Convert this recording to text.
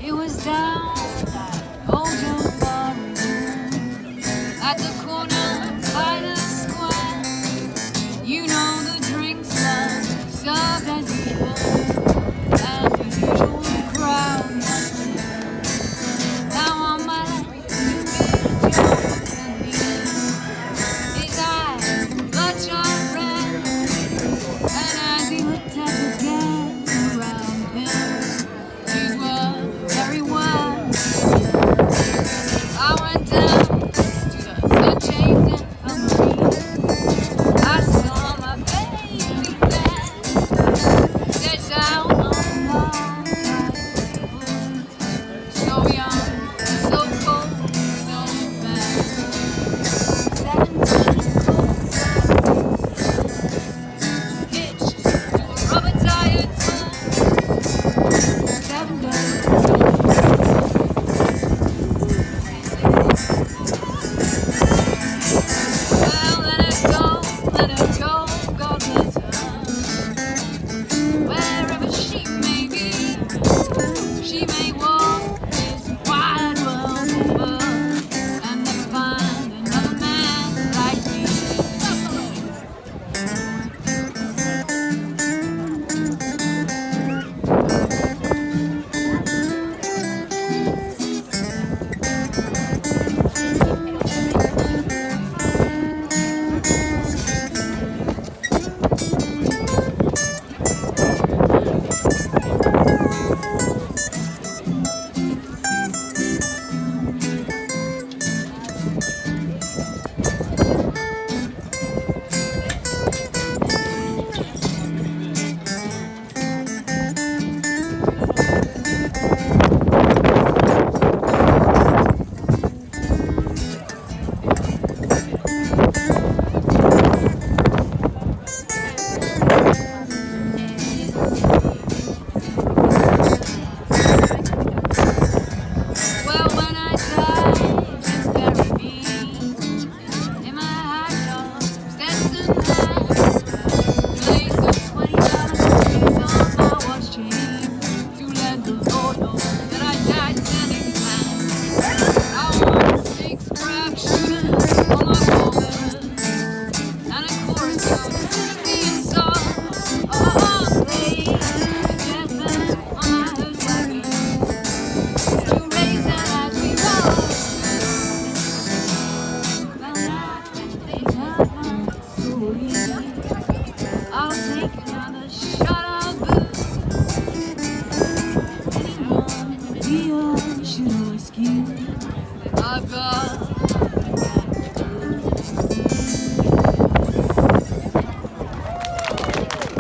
It was down Old Joe's Bar at the corner by the square. You know the drinks were served as usual, and the usual crowd was there. Now on my left, Joe and me, his eyes bloodshot red, and as he looked at the gang around him, these were very words. I went down to the St. James Infirmary. I saw my baby there, stretched out on the line, so young, so cold, so bad. 17 hitched to a rubber-tired tool. 7 days. Well, let her go, God bless her. Wherever she may be, she may walk this wide world over and never find another man like me. Well, when I die, just bury me in my high top Stetson hat. Place of $20 bills on my watch chain to let the Lord know that I died standing flat. I want 6 crab shooters on my pulpit and a chorus of Sicilian song. Oh, please, just on my hearse wagon. To raise it as we roll. Well, now they have my story. I'll take another shot of booze. Anyone, beer, should whiskey. I've got